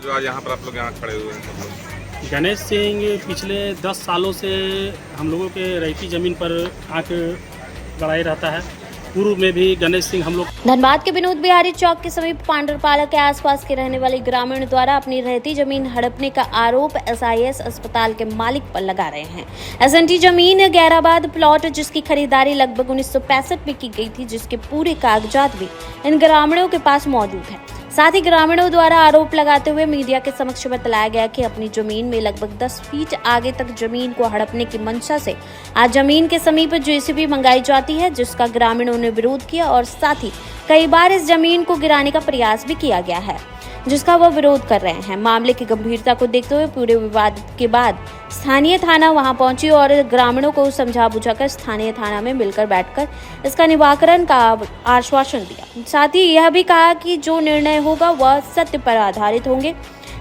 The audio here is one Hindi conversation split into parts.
जो आज यहाँ पर आप लोग यहाँ खड़े हुए हैं सब लोग? गणेश सिंह पिछले 10 सालों से हम लोगों के रैयती ज़मीन पर आके लड़ाई रहता है। पूर्व में भी गणेश सिंह हम लोग धनबाद के विनोद बिहारी चौक के समीप पांडरपाला के आसपास के रहने वाले ग्रामीण द्वारा अपनी रहती जमीन हड़पने का आरोप SIS अस्पताल के मालिक पर लगा रहे हैं। SNT जमीन गैराबाद प्लॉट जिसकी खरीदारी लगभग 1965 में की गई थी, जिसके पूरे कागजात भी इन ग्रामीणों के पास मौजूद है। साथ ही ग्रामीणों द्वारा आरोप लगाते हुए मीडिया के समक्ष बतलाया गया कि अपनी जमीन में लगभग 10 फीट आगे तक जमीन को हड़पने की मंशा से आज जमीन के समीप JCB मंगाई जाती है, जिसका ग्रामीणों ने विरोध किया और साथ ही कई बार इस जमीन को गिराने का प्रयास भी किया गया है, जिसका वह विरोध कर रहे हैं। मामले की गंभीरता को देखते हुए पूरे विवाद के बाद स्थानीय थाना वहां पहुंची और ग्रामीणों को समझा बुझाकर स्थानीय थाना में मिलकर बैठकर इसका निवारण का आश्वासन दिया। साथ ही यह भी कहा कि जो निर्णय होगा वह सत्य पर आधारित होंगे।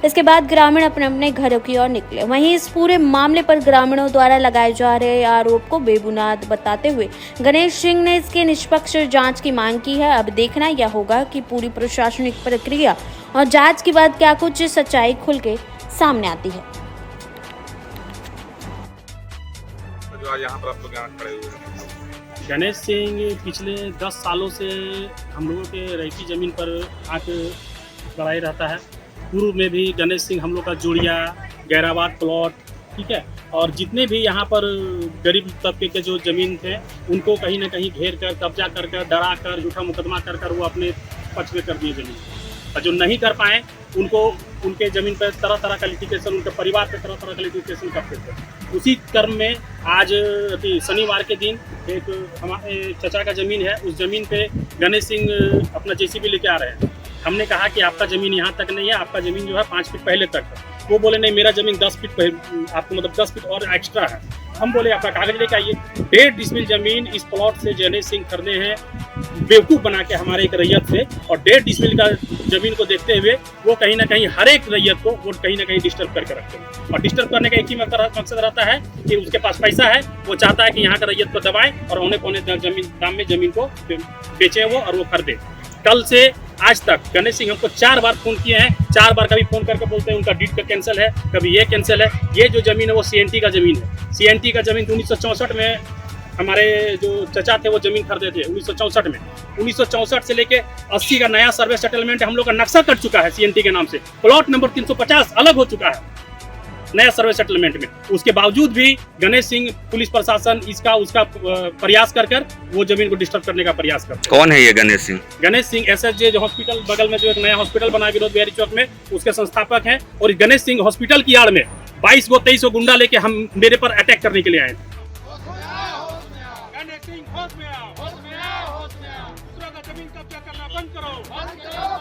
इसके बाद ग्रामीण अपने अपने घरों की ओर निकले। वहीं इस पूरे मामले पर ग्रामीणों द्वारा लगाए जा रहे आरोप को बेबुनियाद बताते हुए गणेश सिंह ने इसके निष्पक्ष जांच की मांग की है। अब देखना यह होगा कि पूरी प्रशासनिक प्रक्रिया और जांच के बाद क्या कुछ सच्चाई खुल के सामने आती है। जो आज यहाँ पर आप लोग यहाँ खड़े हुए हैं? गणेश सिंह पिछले 10 सालों से हम लोगों के रैयती ज़मीन पर आके लड़ाई रहता है। पूर्व में भी गणेश सिंह हम लोग का जोड़िया गैराबाद प्लॉट, ठीक है, और जितने भी यहाँ पर गरीब तबके के जो ज़मीन थे उनको कहीं ना कहीं घेर कर कब्जा कर डरा कर झूठा मुकदमा कर वो अपने पक्ष में कर दिए ज़मीन, और जो नहीं कर पाए उनको उनके ज़मीन पर तरह तरह का लिटिगेशन, उनके परिवार पर तरह तरह का लिटिगेशन करते थे। उसी क्रम में आज शनिवार के दिन एक हमारे चचा का ज़मीन है, उस ज़मीन पे गणेश सिंह अपना JCB लेके आ रहे हैं। हमने कहा कि आपका ज़मीन यहाँ तक नहीं है, आपका ज़मीन जो है 5 फीट पहले तक है। वो बोले नहीं, मेरा ज़मीन 10 फीट आपको मतलब 10 फीट और एक्स्ट्रा है। हम बोले आपका कागज लेके आइए। 1.5 डिसमिल ज़मीन इस प्लॉट से गणेश सिंह खरीदे हैं बेवकूफ़ बना के हमारे एक रैयत से, और 1.5 डिसमिल का ज़मीन को देखते हुए वो कहीं ना कहीं हर एक रैयत को वो कहीं ना कहीं डिस्टर्ब करके रखते हैं। और डिस्टर्ब करने का एक ही मकसद रहता है कि उसके पास पैसा है, वो चाहता है कि यहाँ का रैयत को दबाएं और औने पौने दाम में ज़मीन को बेचे वो और वो खरीदे। कल से आज तक गणेश सिंह हमको 4 बार फ़ोन किए हैं। 4 बार कभी फ़ोन करके बोलते हैं उनका डीड का कैंसिल है, कभी ये कैंसिल है। ये जो ज़मीन है वो CNT का ज़मीन है। CNT का ज़मीन 1964 में हमारे जो चचा थे वो ज़मीन खरीदे थे 1964 में। 1964 से लेके 80 का नया सर्वे सेटलमेंट हम लोग का नक्शा कट चुका है CNT के नाम से। प्लॉट नंबर 350 अलग हो चुका है नया सर्वे सेटलमेंट में। उसके बावजूद भी गणेश सिंह पुलिस प्रशासन इसका उसका प्रयास कर वो जमीन को डिस्टर्ब करने का प्रयास करते हैं। कौन है ये गणेश सिंह? गणेश सिंह SSJ जो हॉस्पिटल बगल में जो एक नया हॉस्पिटल बना विनोद बिहारी चौक में, उसके संस्थापक हैं। और गणेश सिंह हॉस्पिटल की आड़ में 22 गो 23 गुंडा लेके हम मेरे पर अटैक करने के लिए आए।